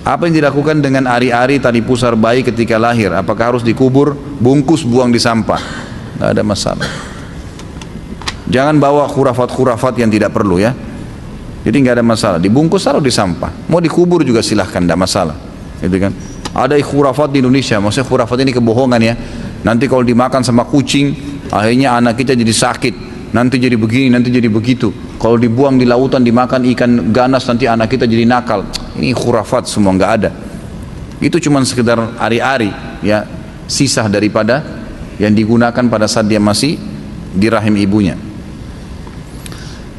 Apa yang dilakukan dengan ari-ari tali pusar bayi ketika lahir? Apakah harus dikubur, bungkus, buang di sampah? Nggak ada masalah. Jangan bawa khurafat-khurafat yang tidak perlu ya. Jadi nggak ada masalah. Dibungkus taruh di sampah. Mau dikubur juga silahkan, nggak masalah. Gitu kan? Ada khurafat di Indonesia. Maksudnya khurafat ini kebohongan ya. Nanti kalau dimakan sama kucing, akhirnya anak kita jadi sakit. Nanti jadi begini, nanti jadi begitu. Kalau dibuang di lautan, dimakan ikan ganas, nanti anak kita jadi nakal. Ini khurafat semua, nggak ada. Itu cuma sekedar ari-ari ya, sisa daripada yang digunakan pada saat dia masih di rahim ibunya.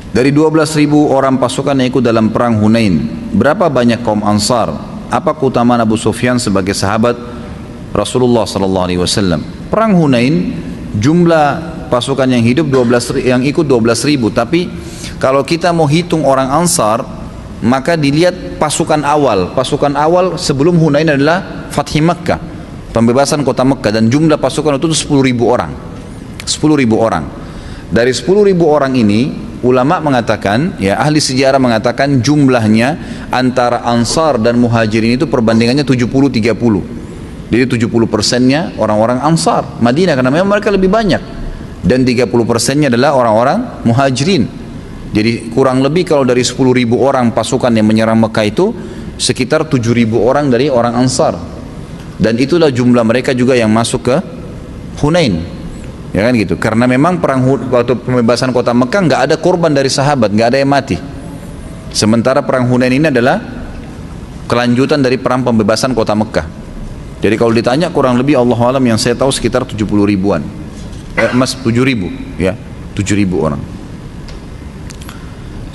Dari 12.000 orang pasukan yang ikut dalam perang Hunain, berapa banyak kaum Ansar? Apa keutamaan Abu Sufyan sebagai sahabat Rasulullah SAW? Perang Hunain, jumlah pasukan yang hidup yang ikut 12.000, tapi kalau kita mau hitung orang Ansar, maka dilihat pasukan awal. Pasukan awal sebelum Hunain adalah Fathi Makkah, pembebasan kota Makkah, dan jumlah pasukan itu 10.000 orang. 10.000 orang. Dari 10.000 orang ini, ulama mengatakan, ya ahli sejarah mengatakan jumlahnya antara Ansar dan Muhajirin itu perbandingannya 70-30. Jadi 70%-nya orang-orang Ansar Madinah karena memang mereka lebih banyak, dan 30%-nya adalah orang-orang Muhajirin. Jadi kurang lebih kalau dari 10.000 orang pasukan yang menyerang Mekah itu sekitar 7.000 orang dari orang Ansar, dan itulah jumlah mereka juga yang masuk ke Hunain. Ya kan gitu, karena memang perang waktu pembebasan kota Mekah nggak ada korban dari sahabat, nggak ada yang mati. Sementara perang Hunain ini adalah kelanjutan dari perang pembebasan kota Mekah. Jadi kalau ditanya kurang lebih Allah alam yang saya tahu sekitar 70 ribuan, 7.000 ya, 7.000 orang.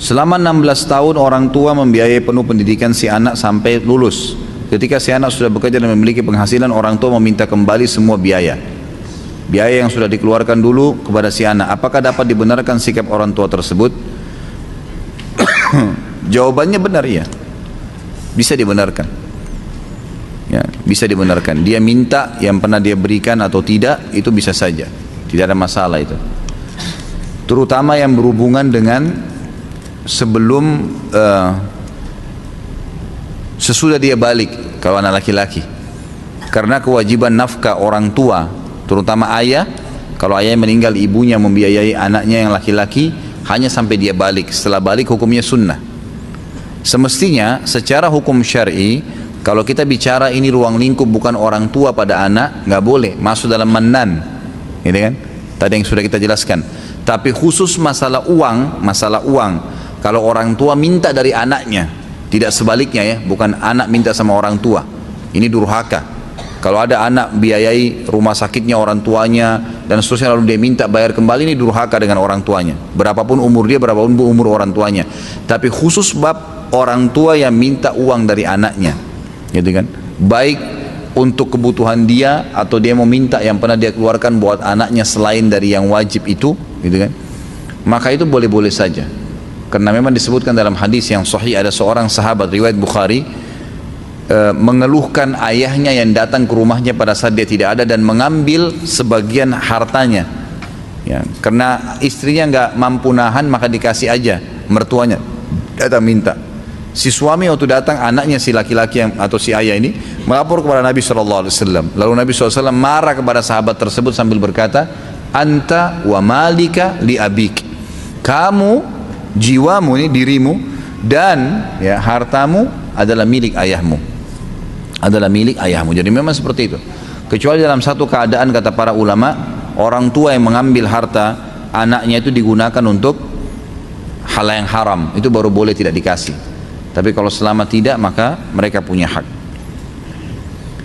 Selama 16 tahun orang tua membiayai penuh pendidikan si anak sampai lulus. Ketika si anak sudah bekerja dan memiliki penghasilan, orang tua meminta kembali semua biaya yang sudah dikeluarkan dulu kepada si anak. Apakah dapat dibenarkan sikap orang tua tersebut? Jawabannya benar, iya. Bisa dibenarkan. Ya, bisa dibenarkan. Dia minta yang pernah dia berikan atau tidak, itu bisa saja. Tidak ada masalah itu. Terutama yang berhubungan dengan sebelum sesudah dia balik, kalau anak laki-laki. Karena kewajiban nafkah orang tua, terutama ayah, kalau ayah meninggal ibunya membiayai anaknya yang laki-laki hanya sampai dia balik. Setelah balik hukumnya sunnah. Semestinya secara hukum syar'i, kalau kita bicara ini ruang lingkup bukan orang tua pada anak, nggak boleh masuk dalam manan, gitu kan? Tadi yang sudah kita jelaskan. Tapi khusus masalah uang, kalau orang tua minta dari anaknya, tidak sebaliknya ya, bukan anak minta sama orang tua, ini durhaka. Kalau ada anak biayai rumah sakitnya orang tuanya dan seterusnya, lalu dia minta bayar kembali, ini durhaka dengan orang tuanya. Berapapun umur dia, berapapun umur orang tuanya. Tapi khusus bab orang tua yang minta uang dari anaknya, gitu kan? Baik untuk kebutuhan dia atau dia mau minta yang pernah dia keluarkan buat anaknya selain dari yang wajib itu, gitu kan? Maka itu boleh-boleh saja. Karena memang disebutkan dalam hadis yang sahih, ada seorang sahabat riwayat Bukhari mengeluhkan ayahnya yang datang ke rumahnya pada saat dia tidak ada dan mengambil sebagian hartanya ya, karena istrinya nggak mampu nahan, maka dikasih aja mertuanya datang minta. Si suami waktu datang, anaknya si laki-laki atau si ayah ini melapor kepada Nabi SAW. Lalu Nabi SAW marah kepada sahabat tersebut sambil berkata, anta wa malika li abik, kamu, jiwamu ini, dirimu dan ya hartamu adalah milik ayahmu, Jadi memang seperti itu. Kecuali dalam satu keadaan, kata para ulama, orang tua yang mengambil harta anaknya itu digunakan untuk hal yang haram, itu baru boleh tidak dikasih. Tapi kalau selama tidak, maka mereka punya hak.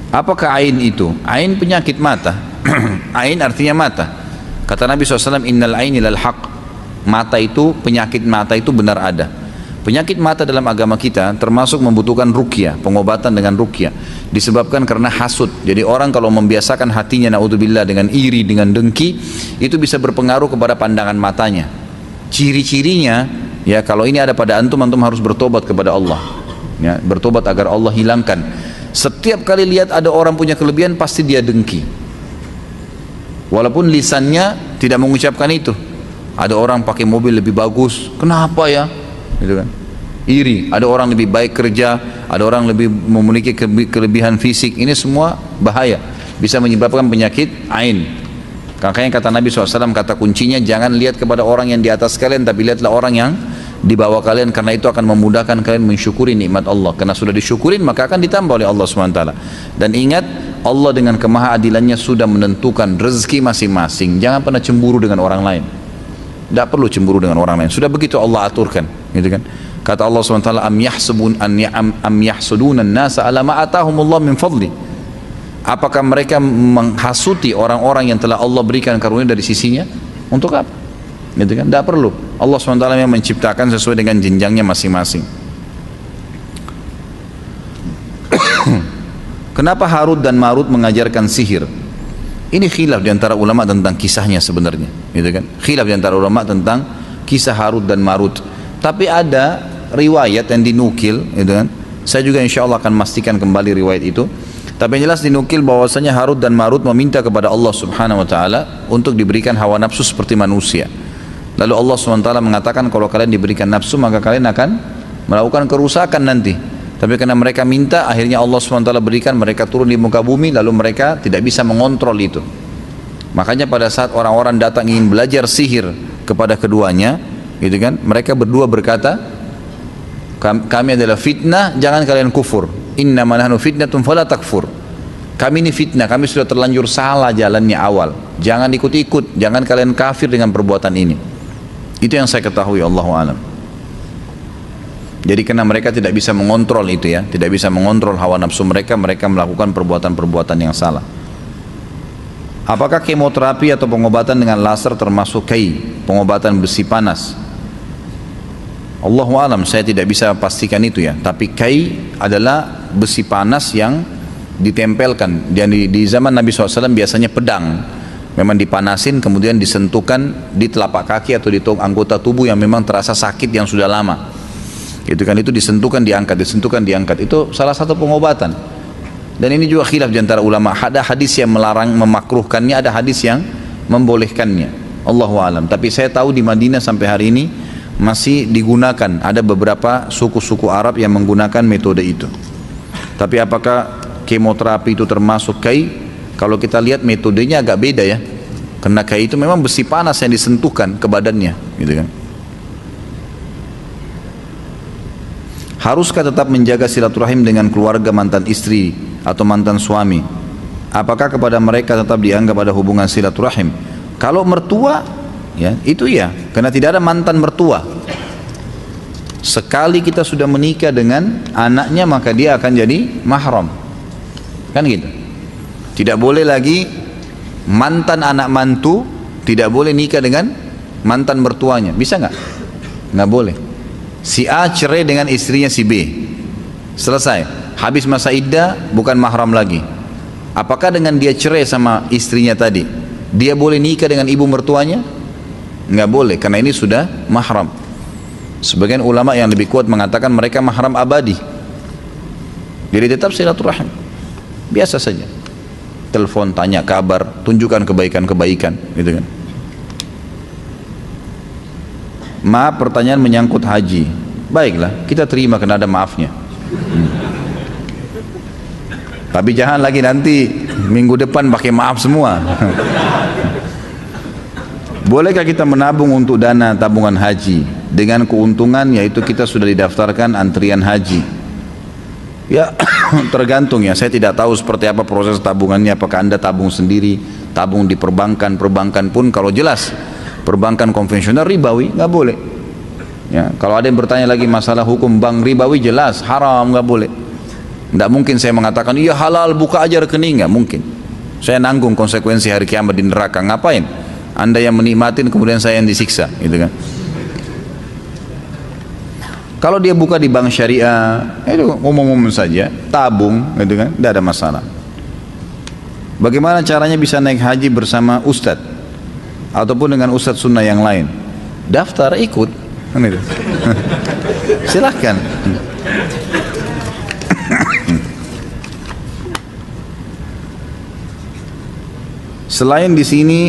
Apakah ain itu? Ain penyakit mata. Ain artinya mata. Kata Nabi SAW, innal aini lal haq. Mata itu, penyakit mata itu benar ada. Penyakit mata dalam agama kita termasuk membutuhkan ruqyah, pengobatan dengan ruqyah. Disebabkan karena hasud. Jadi orang kalau membiasakan hatinya, naudzubillah, dengan iri, dengan dengki, itu bisa berpengaruh kepada pandangan matanya. Ciri-cirinya, ya kalau ini ada pada antum harus bertobat kepada Allah. Ya, bertobat agar Allah hilangkan. Setiap kali lihat ada orang punya kelebihan, pasti dia dengki. Walaupun lisannya tidak mengucapkan itu. Ada orang pakai mobil lebih bagus, kenapa ya? Gitu kan? iri, ada orang lebih baik kerja, ada orang lebih memiliki kelebihan fisik. Ini semua bahaya, bisa menyebabkan penyakit ain. Makanya kata Nabi SAW, kata kuncinya jangan lihat kepada orang yang di atas kalian, tapi lihatlah orang yang di bawah kalian, karena itu akan memudahkan kalian mensyukuri nikmat Allah. Karena sudah disyukurin maka akan ditambah oleh Allah SWT. Dan ingat, Allah dengan kemahaadilannya sudah menentukan rezeki masing-masing. Jangan pernah cemburu dengan orang lain. Tidak perlu cemburu dengan orang lain. Sudah begitu Allah aturkan, gitu kan? Kata Allah SWT, am yahsuduna an-nasa ala ma atahumullah min fadli. Apakah mereka menghasuti orang-orang yang telah Allah berikan karunia dari sisinya? Untuk apa? Gitu kan? Tidak perlu. Allah SWT yang menciptakan sesuai dengan jenjangnya masing-masing. Kenapa Harut dan Marut mengajarkan sihir? Ini khilaf di antara ulama tentang kisahnya sebenarnya, gitu kan? Khilaf di antara ulama tentang kisah Harut dan Marut. Tapi ada riwayat yang dinukil, gitu kan? Saya juga insya Allah akan memastikan kembali riwayat itu. Tapi yang jelas dinukil bahwasanya Harut dan Marut meminta kepada Allah Subhanahu Wa Taala untuk diberikan hawa nafsu seperti manusia. Lalu Allah SWT mengatakan kalau kalian diberikan nafsu maka kalian akan melakukan kerusakan nanti. Tapi karena mereka minta, akhirnya Allah SWT berikan mereka turun di muka bumi, lalu mereka tidak bisa mengontrol itu. Makanya pada saat orang-orang datang ingin belajar sihir kepada keduanya, gitu kan, mereka berdua berkata, kami adalah fitnah, jangan kalian kufur. Innama nahnu fitnatun fala takfur. Kami ini fitnah, kami sudah terlanjur salah jalannya awal. Jangan ikut-ikut, jangan kalian kafir dengan perbuatan ini. Itu yang saya ketahui, Allahu a'lam. Jadi karena mereka tidak bisa mengontrol itu ya, tidak bisa mengontrol hawa nafsu mereka, mereka melakukan perbuatan-perbuatan yang salah. Apakah kemoterapi atau pengobatan dengan laser termasuk kai, pengobatan besi panas? Allahu a'lam, saya tidak bisa pastikan itu ya. Tapi kai adalah besi panas yang ditempelkan. Dan di zaman Nabi SAW biasanya pedang, memang dipanasin kemudian disentuhkan di telapak kaki atau di anggota tubuh yang memang terasa sakit yang sudah lama. Itu kan, itu disentuhkan diangkat, disentuhkan diangkat. Itu salah satu pengobatan. Dan ini juga khilaf di antara ulama. Ada hadis yang melarang memakruhkannya, ada hadis yang membolehkannya. Allahu a'lam. Tapi saya tahu di Madinah sampai hari ini masih digunakan. Ada beberapa suku-suku Arab yang menggunakan metode itu. Tapi apakah kemoterapi itu termasuk kai? Kalau kita lihat metodenya agak beda ya. Karena kai itu memang besi panas yang disentuhkan ke badannya, gitu kan. Haruskah tetap menjaga silaturahim dengan keluarga mantan istri atau mantan suami? Apakah kepada mereka tetap dianggap ada hubungan silaturahim? Kalau mertua, ya itu ya, karena tidak ada mantan mertua. Sekali kita sudah menikah dengan anaknya maka dia akan jadi mahram, kan gitu. Tidak boleh lagi mantan anak mantu, tidak boleh nikah dengan mantan mertuanya. Bisa nggak? Nggak boleh. Si A cerai dengan istrinya si B, selesai, habis masa iddah, bukan mahram lagi. Apakah dengan dia cerai sama istrinya tadi, dia boleh nikah dengan ibu mertuanya? Nggak boleh, karena ini sudah mahram. Sebagian ulama yang lebih kuat mengatakan mereka mahram abadi. Jadi tetap silaturahim, biasa saja, telepon, tanya kabar, tunjukkan kebaikan-kebaikan, gitu kan. Maaf, pertanyaan menyangkut haji. Baiklah, kita terima karena ada maafnya. Tapi jangan lagi nanti minggu depan pakai maaf semua. Bolehkah kita menabung untuk dana tabungan haji dengan keuntungan yaitu kita sudah didaftarkan antrian haji? Ya tergantung ya, saya tidak tahu seperti apa proses tabungannya. Apakah Anda tabung sendiri, tabung di perbankan? Perbankan pun kalau jelas perbankan konvensional ribawi, nggak boleh. Ya, kalau ada yang bertanya lagi masalah hukum bank ribawi, jelas haram, nggak boleh. Nggak mungkin saya mengatakan iya halal, buka aja rekening, nggak mungkin. Saya nanggung konsekuensi hari kiamat di neraka. Ngapain? Anda yang menikmatin kemudian saya yang disiksa, gitu kan? Kalau dia buka di bank syariah, itu umum-umum saja, tabung, gitu kan? Tidak ada masalah. Bagaimana caranya bisa naik haji bersama ustadz? Ataupun dengan ustadz sunnah yang lain? Daftar, ikut, kan itu. Silahkan. Selain di sini,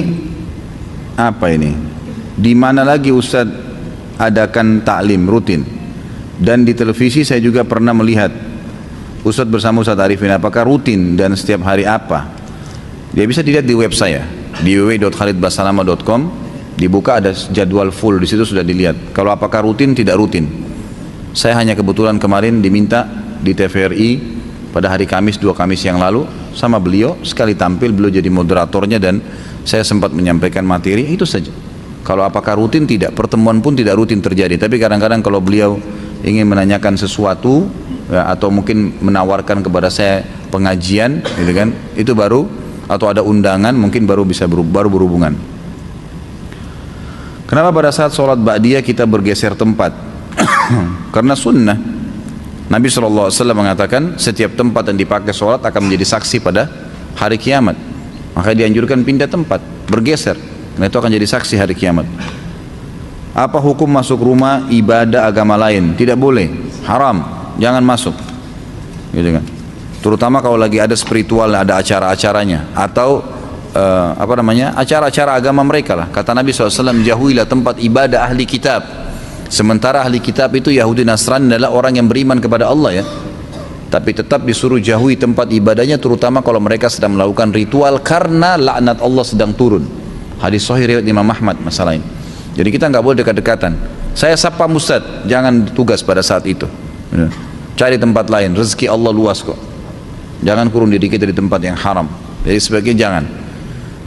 apa ini? Di mana lagi ustadz adakan taklim rutin? Dan di televisi saya juga pernah melihat Ustadz bersama Ustadz Arifin, apakah rutin dan setiap hari apa? Dia bisa dilihat di web saya di www.khalidbasalama.com, dibuka ada jadwal full, di situ sudah dilihat. Kalau apakah rutin, tidak rutin. Saya hanya kebetulan kemarin diminta di TVRI pada hari Kamis, 2 Kamis yang lalu, sama beliau sekali tampil, beliau jadi moderatornya dan saya sempat menyampaikan materi, itu saja. Kalau apakah rutin, tidak. Pertemuan pun tidak rutin terjadi, tapi kadang-kadang kalau beliau ingin menanyakan sesuatu ya, atau mungkin menawarkan kepada saya pengajian gitu kan, itu baru, atau ada undangan mungkin baru bisa baru berhubungan. Kenapa pada saat sholat ba'diyah kita bergeser tempat? Karena sunnah. Nabi SAW mengatakan setiap tempat yang dipakai sholat akan menjadi saksi pada hari kiamat. Maka dianjurkan pindah tempat, bergeser, karena itu akan jadi saksi hari kiamat. Apa hukum masuk rumah ibadah agama lain? Tidak boleh, haram, jangan masuk, gitu kan. Terutama kalau lagi ada spiritual, ada acara-acaranya, atau acara-acara agama mereka lah. Kata Nabi SAW, jauhilah tempat ibadah ahli kitab. Sementara ahli kitab itu Yahudi Nasrani adalah orang yang beriman kepada Allah ya, tapi tetap disuruh jauhi tempat ibadahnya, terutama kalau mereka sedang melakukan ritual, karena laknat Allah sedang turun. Hadis sahih riwayat Imam Ahmad masalah ini. Jadi kita nggak boleh dekat-dekatan. Saya sapa Ustaz, jangan tugas pada saat itu. Cari tempat lain, rezeki Allah luas kok. Jangan kurung diri kita di tempat yang haram. Jadi sebaiknya jangan.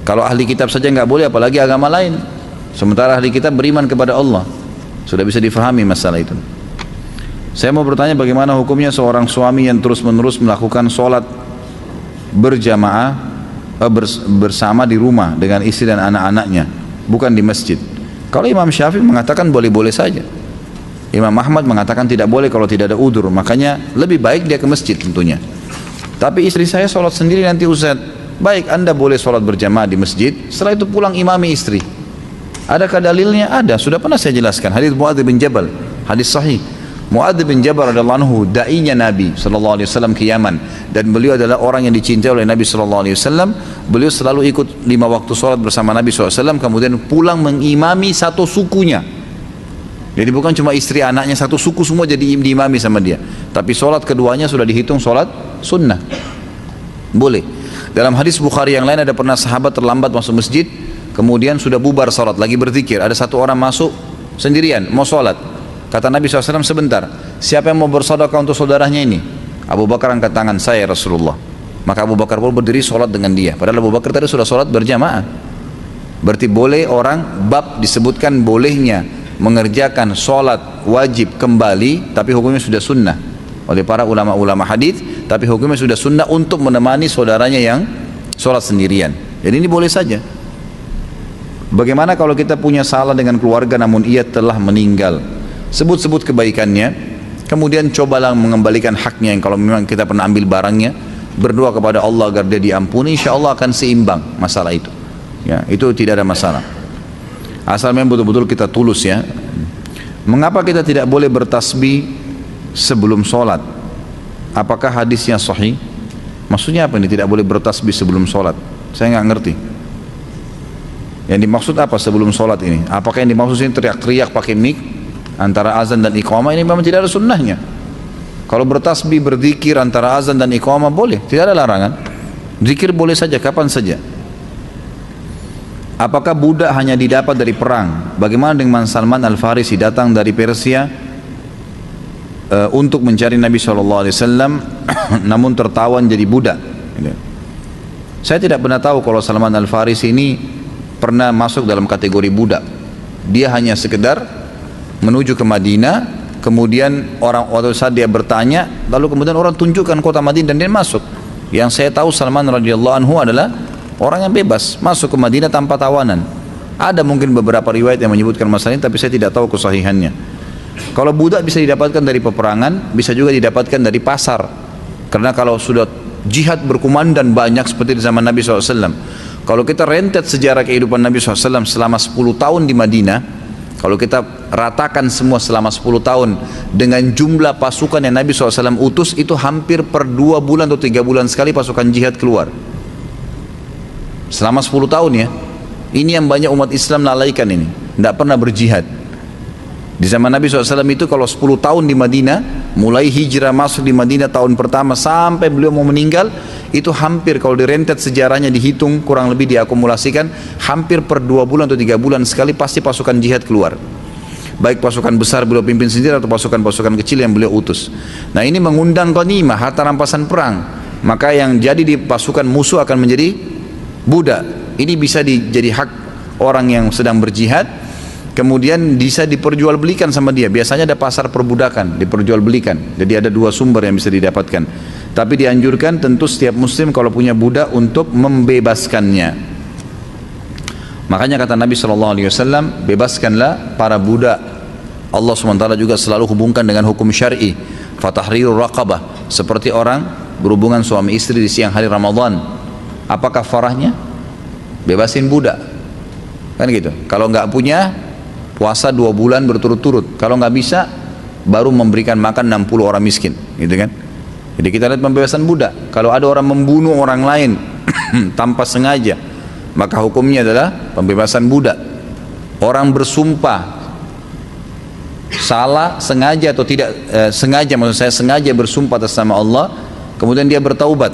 Kalau ahli kitab saja nggak boleh, apalagi agama lain. Sementara ahli kitab beriman kepada Allah. Sudah bisa difahami masalah itu. Saya mau bertanya, bagaimana hukumnya seorang suami yang terus-menerus melakukan sholat berjamaah bersama di rumah dengan istri dan anak-anaknya, bukan di masjid. Kalau Imam Syafi'i mengatakan boleh-boleh saja. Imam Ahmad mengatakan tidak boleh kalau tidak ada udzur, makanya lebih baik dia ke masjid tentunya. Tapi istri saya sholat sendiri nanti Ustaz. Baik, Anda boleh sholat berjamaah di masjid, setelah itu pulang imami istri. Adakah dalilnya? Ada, sudah pernah saya jelaskan. Hadis Muadz bin Jabal, hadis sahih. Muadz bin Jabal radhiyallahu anhu, dai-nya Nabi sallallahu alaihi wasallam ke Yaman, dan beliau adalah orang yang dicintai oleh Nabi sallallahu alaihi wasallam. Beliau selalu ikut 5 waktu sholat bersama Nabi SAW, kemudian pulang mengimami satu sukunya. Jadi bukan cuma istri anaknya, satu suku semua jadi diimami sama dia. Tapi sholat keduanya sudah dihitung sholat sunnah. Boleh. Dalam hadis Bukhari yang lain ada pernah sahabat terlambat masuk masjid, kemudian sudah bubar sholat, lagi berzikir. Ada satu orang masuk sendirian, mau sholat. Kata Nabi SAW, sebentar, siapa yang mau bersedekah untuk saudaranya ini? Abu Bakar angkat tangan, saya Rasulullah. Maka Abu Bakar pun berdiri sholat dengan dia. Padahal Abu Bakar tadi sudah sholat berjamaah. Berarti boleh orang, bab disebutkan bolehnya mengerjakan sholat wajib kembali, tapi hukumnya sudah sunnah oleh para ulama-ulama hadis, tapi hukumnya sudah sunnah untuk menemani saudaranya yang sholat sendirian. Jadi ini boleh saja. Bagaimana kalau kita punya salah dengan keluarga namun ia telah meninggal? Sebut-sebut kebaikannya, kemudian cobalah mengembalikan haknya yang kalau memang kita pernah ambil barangnya, berdoa kepada Allah agar dia diampuni, insya Allah akan seimbang masalah itu. Ya, itu tidak ada masalah. Asal memang betul-betul kita tulus ya. Mengapa kita tidak boleh bertasbih sebelum sholat? Apakah hadisnya sahih? Maksudnya apa ini tidak boleh bertasbih sebelum sholat? Saya nggak ngerti. Yang dimaksud apa sebelum sholat ini? Apakah yang dimaksud ini teriak-teriak pakai mic antara azan dan iqamah? Ini memang tidak ada sunnahnya. Kalau bertasbih berzikir antara azan dan iqamah boleh, tidak ada larangan. Zikir boleh saja kapan saja. Apakah budak hanya didapat dari perang? Bagaimana dengan Salman Al-Farisi datang dari Persia untuk mencari Nabi SAW, namun tertawan jadi budak? Saya tidak pernah tahu kalau Salman Al-Farisi ini pernah masuk dalam kategori budak. Dia hanya sekedar menuju ke Madinah, kemudian orang waktu saat dia bertanya, lalu kemudian orang tunjukkan kota Madinah dan dia masuk. Yang saya tahu Salman radhiyallahu anhu adalah orang yang bebas masuk ke Madinah tanpa tawanan. Ada mungkin beberapa riwayat yang menyebutkan masalah ini, tapi saya tidak tahu kesahihannya. Kalau budak bisa didapatkan dari peperangan, bisa juga didapatkan dari pasar. Karena kalau sudah jihad berkumandan banyak seperti di zaman Nabi SAW, kalau kita rentet sejarah kehidupan Nabi SAW selama 10 tahun di Madinah, kalau kita ratakan semua selama 10 tahun dengan jumlah pasukan yang Nabi SAW utus, itu hampir per 2 bulan atau 3 bulan sekali pasukan jihad keluar. Selama 10 tahun ya. Ini yang banyak umat Islam lalaikan ini, tidak pernah berjihad. Di zaman Nabi SAW itu kalau 10 tahun di Madinah, mulai hijrah masuk di Madinah tahun pertama sampai beliau mau meninggal, itu hampir kalau direntet sejarahnya dihitung, kurang lebih diakumulasikan, hampir per 2 bulan atau 3 bulan sekali pasti pasukan jihad keluar. Baik pasukan besar beliau pimpin sendiri atau pasukan-pasukan kecil yang beliau utus. Nah ini mengundang ghanimah, harta rampasan perang. Maka yang jadi di pasukan musuh akan menjadi budak. Ini bisa jadi hak orang yang sedang berjihad, kemudian bisa diperjualbelikan sama dia. Biasanya ada pasar perbudakan, diperjualbelikan. Jadi ada 2 sumber yang bisa didapatkan. Tapi dianjurkan tentu setiap muslim kalau punya budak untuk membebaskannya. Makanya kata Nabi SAW, bebaskanlah para budak. Allah SWT juga selalu hubungkan dengan hukum syar'i, fatahrirur raqabah, seperti orang berhubungan suami istri di siang hari Ramadan. Apa kafarahnya? Bebasin budak, kan gitu. Kalau nggak punya, puasa 2 bulan berturut-turut. Kalau nggak bisa, baru memberikan makan 60 orang miskin, gitu kan. Jadi kita lihat pembebasan budak. Kalau ada orang membunuh orang lain tanpa sengaja, maka hukumnya adalah pembebasan budak. Orang bersumpah salah, sengaja atau tidak sengaja, maksud saya sengaja bersumpah atas nama Allah, kemudian dia bertaubat,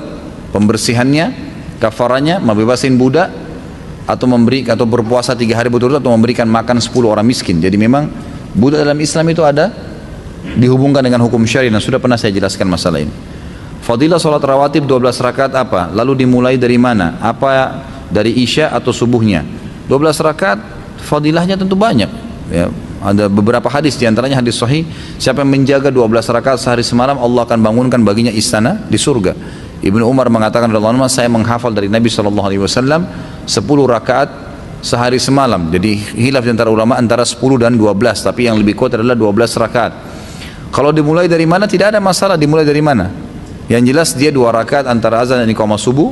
pembersihannya, kafaranya membebasin budak, atau berpuasa 3 hari berturut-turut, atau memberikan makan 10 orang miskin. Jadi memang budak dalam Islam itu ada dihubungkan dengan hukum syari, dan sudah pernah saya jelaskan masalah ini. Fadilah salat rawatib 12 rakaat apa? Lalu dimulai dari mana? Apa dari isya atau subuhnya? 12 rakaat fadilahnya tentu banyak ya. Ada beberapa hadis, diantaranya hadis sahih, siapa yang menjaga 12 rakaat sehari semalam, Allah akan bangunkan baginya istana di surga. Ibnu Umar mengatakan, saya menghafal dari Nabi SAW 10 rakaat sehari semalam. Jadi hilaf di antara ulama antara 10 dan 12, tapi yang lebih kuat adalah 12 rakaat. Kalau dimulai dari mana tidak ada masalah, dimulai dari mana. Yang jelas dia 2 rakaat antara azan dan iqamah subuh,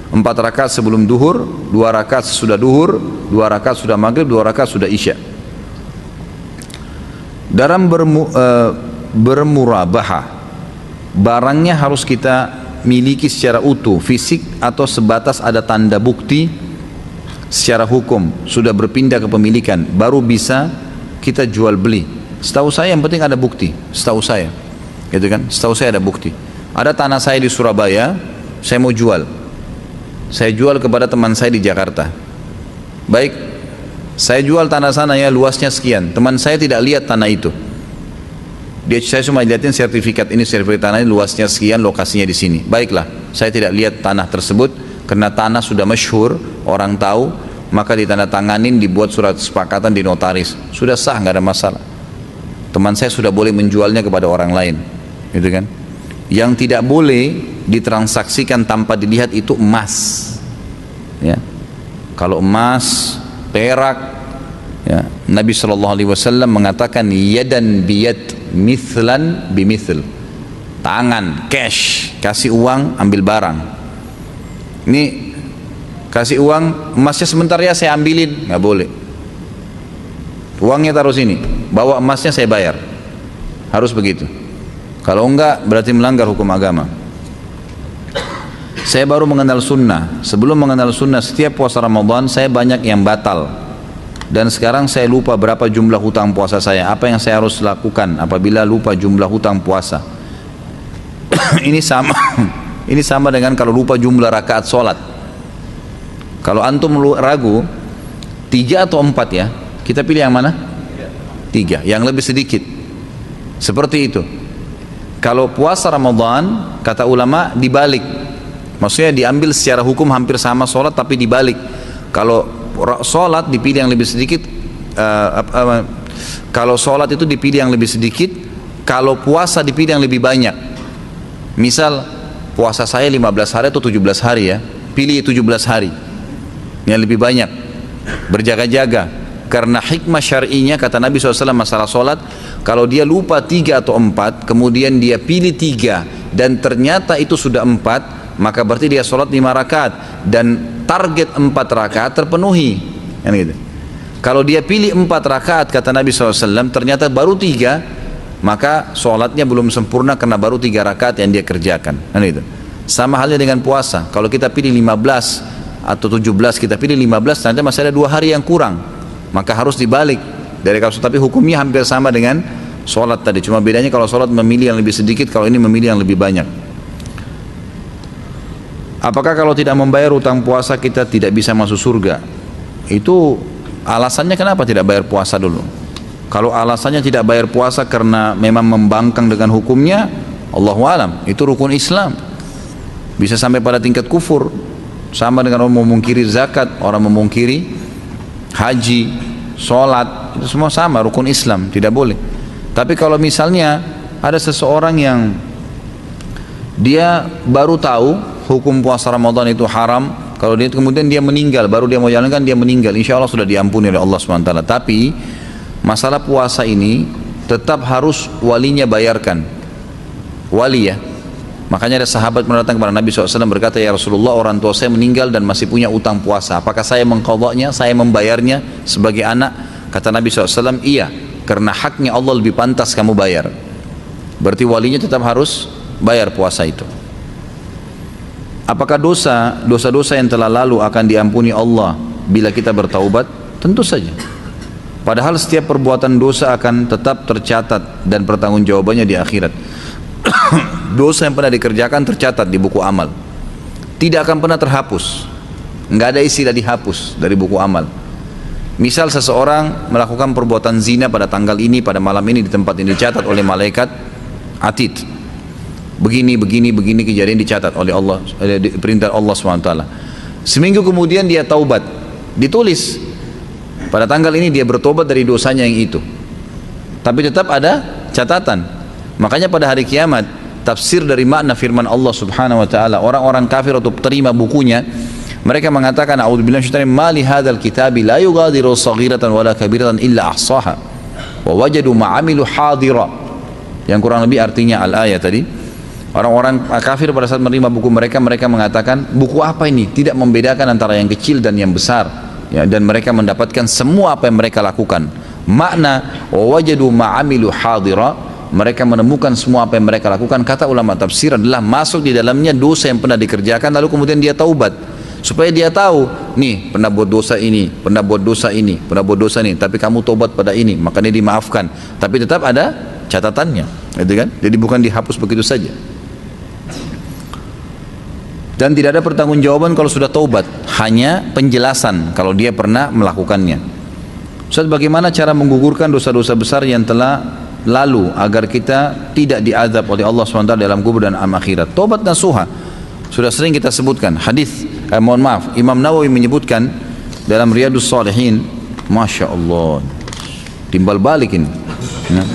4 rakaat sebelum duhur, 2 rakaat sesudah duhur, 2 rakaat sudah maghrib, 2 rakaat sudah isya. Dalam bermurabahah, barangnya harus kita miliki secara utuh, fisik, atau sebatas ada tanda bukti secara hukum sudah berpindah ke pemilikan, baru bisa kita jual beli. Setahu saya yang penting ada bukti, setahu saya, gitu kan? Setahu saya ada bukti. Ada tanah saya di Surabaya, saya mau jual, saya jual kepada teman saya di Jakarta. Baik, saya jual tanah sana ya, luasnya sekian. Teman saya tidak lihat tanah itu. Saya cuma lihatin sertifikat ini, sertifikat tanah ini luasnya sekian, lokasinya di sini. Baiklah, saya tidak lihat tanah tersebut karena tanah sudah masyhur, orang tahu, maka ditandatanganin, dibuat surat kesepakatan di notaris. Sudah sah, nggak ada masalah. Teman saya sudah boleh menjualnya kepada orang lain, gitu kan? Yang tidak boleh ditransaksikan tanpa dilihat itu emas. Ya. Kalau emas, perak, ya, Nabi SAW mengatakan yadan biyad, mithlan bimithl. Tangan, cash, kasih uang, ambil barang. Ini kasih uang, emasnya sebentar ya saya ambilin, nggak boleh. Uangnya taruh sini, bawa emasnya saya bayar. Harus begitu. Kalau enggak berarti melanggar hukum agama. Saya baru mengenal sunnah. Sebelum mengenal sunnah, setiap puasa Ramadan saya banyak yang batal. Dan sekarang saya lupa berapa jumlah hutang puasa saya. Apa yang saya harus lakukan apabila lupa jumlah hutang puasa? Ini sama dengan kalau lupa jumlah rakaat sholat. Kalau antum ragu 3 atau 4 ya, kita pilih yang mana? 3, yang lebih sedikit. Seperti itu. Kalau puasa Ramadan, kata ulama dibalik. Maksudnya diambil secara hukum hampir sama sholat, tapi dibalik. Kalau sholat dipilih yang lebih sedikit, kalau sholat itu dipilih yang lebih sedikit, kalau puasa dipilih yang lebih banyak. Misal puasa saya 15 hari atau 17 hari ya, pilih 17 hari yang lebih banyak, berjaga-jaga. Karena hikmah syar'inya, kata Nabi SAW masalah sholat, kalau dia lupa 3 atau 4, kemudian dia pilih 3 dan ternyata itu sudah 4, maka berarti dia sholat 5 rakaat dan target 4 rakaat terpenuhi, kan gitu. Kalau dia pilih 4 rakaat, kata Nabi SAW, ternyata baru 3, maka sholatnya belum sempurna karena baru 3 rakaat yang dia kerjakan, kan gitu. Sama halnya dengan puasa. Kalau kita pilih 15 atau 17, kita pilih 15, ternyata masih ada 2 hari yang kurang, maka harus dibalik. dari kasus, tapi hukumnya hampir sama dengan sholat tadi. Cuma bedanya kalau sholat memilih yang lebih sedikit, kalau ini memilih yang lebih banyak. Apakah kalau tidak membayar utang puasa kita tidak bisa masuk surga? Itu alasannya kenapa tidak bayar puasa dulu? Kalau alasannya tidak bayar puasa karena memang membangkang dengan hukumnya, Allahu alam, itu rukun Islam. Bisa sampai pada tingkat kufur. Sama dengan orang memungkiri zakat, orang memungkiri haji, sholat, itu semua sama, rukun Islam, tidak boleh. Tapi kalau misalnya ada seseorang yang dia baru tahu hukum puasa Ramadan itu haram, kalau dia kemudian dia meninggal, baru dia mau jalankan, dia meninggal, insya Allah sudah diampuni oleh Allah SWT. Tapi masalah puasa ini tetap harus walinya bayarkan, wali ya. Makanya ada sahabat mendatang kepada Nabi SAW berkata, ya Rasulullah, orang tua saya meninggal dan masih punya utang puasa, apakah saya mengqadhanya, saya membayarnya sebagai anak? Kata Nabi SAW, iya, karena haknya Allah lebih pantas kamu bayar. Berarti walinya tetap harus bayar puasa itu. Apakah dosa-dosa yang telah lalu akan diampuni Allah bila kita bertaubat? Tentu saja. Padahal setiap perbuatan dosa akan tetap tercatat dan pertanggungjawabannya di akhirat. Dosa yang pernah dikerjakan tercatat di buku amal, tidak akan pernah terhapus. Nggak ada istilah dihapus dari buku amal. Misal seseorang melakukan perbuatan zina pada tanggal ini, pada malam ini, di tempat ini, dicatat oleh malaikat atid. Begini kejadian dicatat oleh Allah, perintah Allah SWT. Seminggu kemudian dia taubat, ditulis pada tanggal ini dia bertobat dari dosanya yang itu. Tapi tetap ada catatan. Makanya pada hari kiamat, tafsir dari makna firman Allah Subhanahu wa taala, orang-orang kafir untuk terima bukunya, mereka mengatakan, a'udzubillahi minasyaitonir rajim, ma li hadzal kitabi la yughadiru shaghiratan wala kabiratan illa ahsaha wa wajadu ma 'amilu hadira. Yang kurang lebih artinya al-ayat tadi, orang-orang kafir pada saat menerima buku mereka, mereka mengatakan, buku apa ini? Tidak membedakan antara yang kecil dan yang besar, ya, dan mereka mendapatkan semua apa yang mereka lakukan. Makna wa wajadu ma 'amilu hadira, mereka menemukan semua apa yang mereka lakukan. Kata ulama tafsir adalah masuk di dalamnya dosa yang pernah dikerjakan, lalu kemudian dia taubat, supaya dia tahu, nih pernah buat dosa ini, pernah buat dosa ini, pernah buat dosa ini, tapi kamu taubat pada ini, makanya dimaafkan. Tapi tetap ada catatannya, gitu kan? Jadi bukan dihapus begitu saja. Dan tidak ada pertanggungjawaban kalau sudah taubat, hanya penjelasan kalau dia pernah melakukannya. Ustaz, bagaimana cara menggugurkan dosa-dosa besar yang telah lalu agar kita tidak diazab oleh Allah SWT dalam kubur dan alam akhirat? Tobat nasuha sudah sering kita sebutkan. Hadis, Imam Nawawi menyebutkan dalam Riyadhus Shalihin, Masya Allah, timbal balikin ya.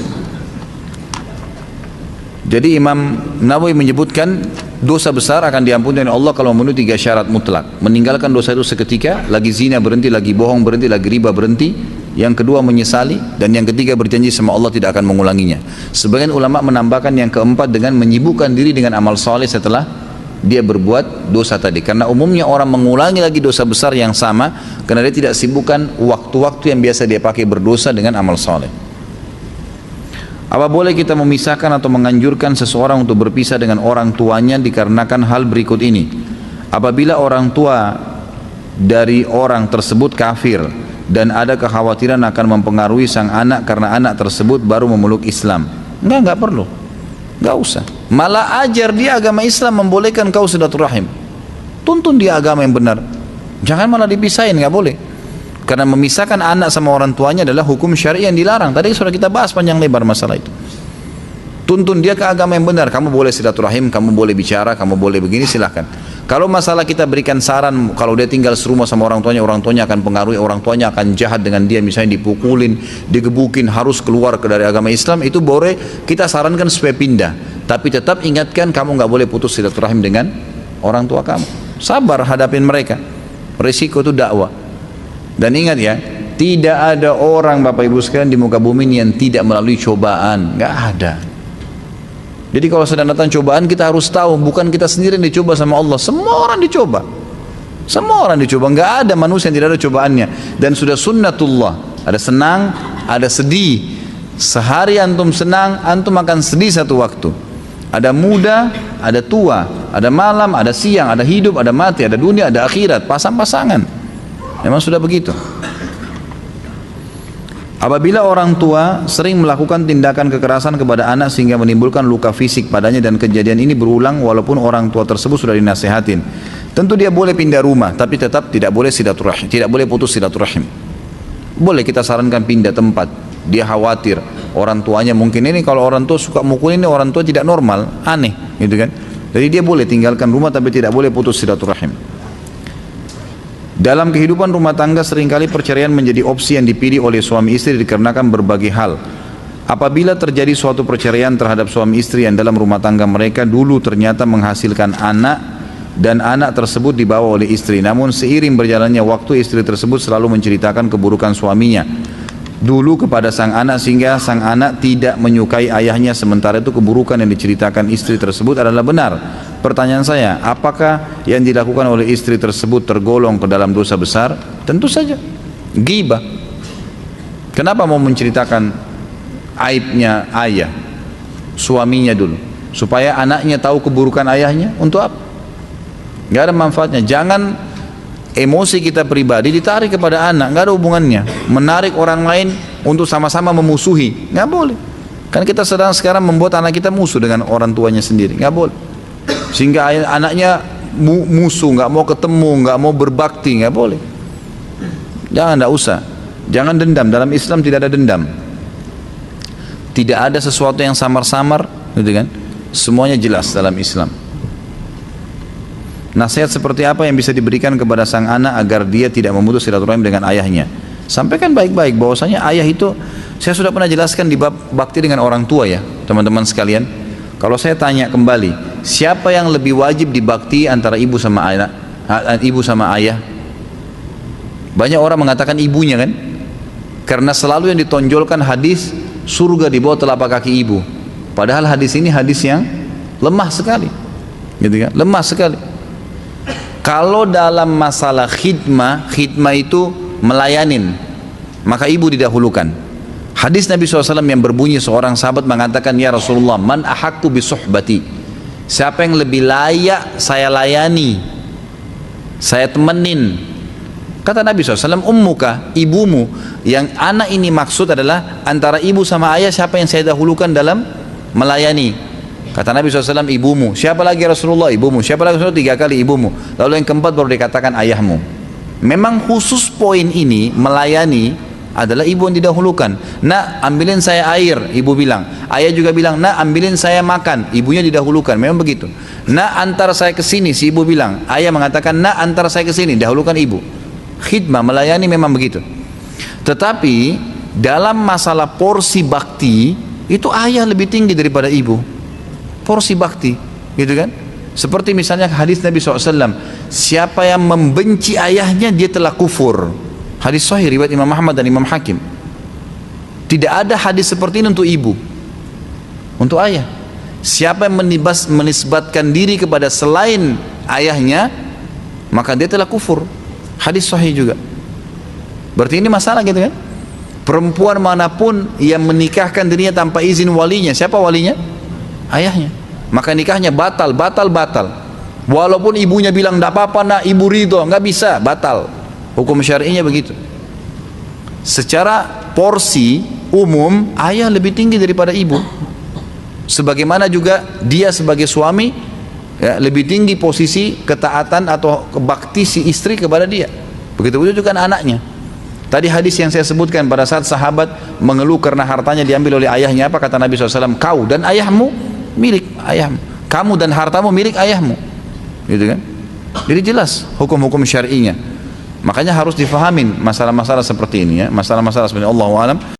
Jadi Imam Nawawi menyebutkan dosa besar akan diampuni oleh Allah kalau memenuhi 3 syarat mutlak. Meninggalkan dosa itu seketika, lagi zina berhenti, lagi bohong berhenti, lagi riba berhenti. Yang kedua menyesali, dan yang ketiga berjanji sama Allah tidak akan mengulanginya. Sebagian ulama menambahkan yang keempat dengan menyibukkan diri dengan amal soleh setelah dia berbuat dosa tadi. Karena umumnya orang mengulangi lagi dosa besar yang sama karena dia tidak sibukkan waktu-waktu yang biasa dia pakai berdosa dengan amal soleh. Apa boleh kita memisahkan atau menganjurkan seseorang untuk berpisah dengan orang tuanya dikarenakan hal berikut ini? Apabila orang tua dari orang tersebut kafir dan ada kekhawatiran akan mempengaruhi sang anak karena anak tersebut baru memeluk Islam, enggak perlu, enggak usah. Malah ajar dia agama Islam membolehkan kau silaturahim, tuntun dia agama yang benar, jangan malah dipisahin, enggak boleh. Karena memisahkan anak sama orang tuanya adalah hukum syar'i yang dilarang. Tadi sudah kita bahas panjang lebar masalah itu. Tuntun dia ke agama yang benar. Kamu boleh silaturahim, kamu boleh bicara, kamu boleh begini, silahkan. Kalau masalah kita berikan saran, kalau dia tinggal serumah sama orang tuanya akan pengaruhi, orang tuanya akan jahat dengan dia, misalnya dipukulin, digebukin, harus keluar dari agama Islam, itu boleh kita sarankan supaya pindah. Tapi tetap ingatkan, kamu nggak boleh putus silaturahim dengan orang tua kamu. Sabar hadapin mereka. Risiko itu dakwah. Dan ingat ya, tidak ada orang Bapak Ibu sekalian di muka bumi ini yang tidak melalui cobaan, nggak ada. Jadi kalau sedang datang cobaan, kita harus tahu bukan kita sendiri yang dicoba sama Allah, semua orang dicoba. Semua orang dicoba, nggak ada manusia yang tidak ada cobaannya. Dan sudah sunnatullah, ada senang, ada sedih. Sehari antum senang, antum akan sedih satu waktu. Ada muda, ada tua, ada malam, ada siang, ada hidup, ada mati, ada dunia, ada akhirat, pasang-pasangan. Memang sudah begitu. Apabila orang tua sering melakukan tindakan kekerasan kepada anak sehingga menimbulkan luka fisik padanya dan kejadian ini berulang walaupun orang tua tersebut sudah dinasehatin, tentu dia boleh pindah rumah, tapi tetap tidak boleh silaturahim, tidak boleh putus silaturahim. Boleh kita sarankan pindah tempat. Dia khawatir orang tuanya mungkin ini, kalau orang tua suka mukul ini, orang tua tidak normal, aneh gitu kan. Jadi dia boleh tinggalkan rumah tapi tidak boleh putus silaturahim. Dalam kehidupan rumah tangga seringkali perceraian menjadi opsi yang dipilih oleh suami istri dikarenakan berbagai hal. Apabila terjadi suatu perceraian terhadap suami istri yang dalam rumah tangga mereka dulu ternyata menghasilkan anak dan anak tersebut dibawa oleh istri, namun seiring berjalannya waktu istri tersebut selalu menceritakan keburukan suaminya dulu kepada sang anak sehingga sang anak tidak menyukai ayahnya, sementara itu keburukan yang diceritakan istri tersebut adalah benar. Pertanyaan saya, apakah yang dilakukan oleh istri tersebut tergolong ke dalam dosa besar? Tentu saja, ghibah. Kenapa mau menceritakan aibnya ayah, suaminya dulu, supaya anaknya tahu keburukan ayahnya? Untuk apa? Gak ada manfaatnya. Jangan emosi kita pribadi ditarik kepada anak, nggak ada hubungannya. Menarik orang lain untuk sama-sama memusuhi, nggak boleh. Kan kita sedang sekarang membuat anak kita musuh dengan orang tuanya sendiri, nggak boleh. Sehingga anaknya musuh, nggak mau ketemu, nggak mau berbakti, nggak boleh. Jangan, nggak usah. Jangan dendam. Dalam Islam tidak ada dendam. Tidak ada sesuatu yang samar-samar, gitu kan? Semuanya jelas dalam Islam. Nasihat seperti apa yang bisa diberikan kepada sang anak agar dia tidak memutus silaturahim dengan ayahnya? Sampaikan baik-baik bahwasanya ayah itu, saya sudah pernah jelaskan di bab bakti dengan orang tua ya, teman-teman sekalian. Kalau saya tanya kembali, siapa yang lebih wajib dibakti antara ibu sama anak, ibu sama ayah? Banyak orang mengatakan ibunya kan, karena selalu yang ditonjolkan hadis surga di bawah telapak kaki ibu. Padahal hadis ini hadis yang lemah sekali, gitu kan? Lemah sekali. Kalau dalam masalah khidmah itu melayanin, maka ibu didahulukan. Hadis Nabi SAW yang berbunyi, seorang sahabat mengatakan, ya Rasulullah, man ahakku bisuhbati, siapa yang lebih layak saya layani, saya temenin? Kata Nabi SAW, ummuka, ibumu. Yang anak ini maksud adalah antara ibu sama ayah, siapa yang saya dahulukan dalam melayani? Kata Nabi SAW, ibumu. Siapa lagi Rasulullah? Ibumu. Siapa lagi Rasulullah? 3 kali ibumu. Lalu yang keempat baru dikatakan ayahmu. Memang khusus poin ini melayani adalah ibu yang didahulukan. Nak, ambilin saya air, ibu bilang. Ayah juga bilang, nak, ambilin saya makan, ibunya didahulukan. Memang begitu. Nak, antar saya ke sini, si ibu bilang. Ayah mengatakan, nak, antar saya ke sini, dahulukan ibu. Khidmah, melayani memang begitu. Tetapi dalam masalah porsi bakti itu ayah lebih tinggi daripada ibu. Porsi bakti, gitu kan? Seperti misalnya hadis Nabi SAW, siapa yang membenci ayahnya dia telah kufur. Hadis sahih riwayat Imam Ahmad dan Imam Hakim. Tidak ada hadis seperti ini untuk ibu, untuk ayah. Siapa yang menisbatkan diri kepada selain ayahnya, maka dia telah kufur. Hadis sahih juga. Berarti ini masalah gitu kan? Perempuan manapun yang menikahkan dirinya tanpa izin walinya, siapa walinya? Ayahnya. Maka nikahnya batal. Walaupun ibunya bilang tidak apa-apa nak, ibu ridho, nggak bisa, batal. Hukum syar'inya begitu. Secara porsi umum ayah lebih tinggi daripada ibu. Sebagaimana juga dia sebagai suami ya, lebih tinggi posisi ketaatan atau bakti si istri kepada dia. Begitu juga anaknya. Tadi hadis yang saya sebutkan pada saat sahabat mengeluh karena hartanya diambil oleh ayahnya, apa kata Nabi SAW? Kau dan ayahmu milik ayahmu. Kamu dan hartamu milik ayahmu. Gitu kan? Jadi jelas hukum-hukum syar'inya. Makanya harus difahamin masalah-masalah seperti ini ya, masalah-masalah sebenarnya Allahu a'lam.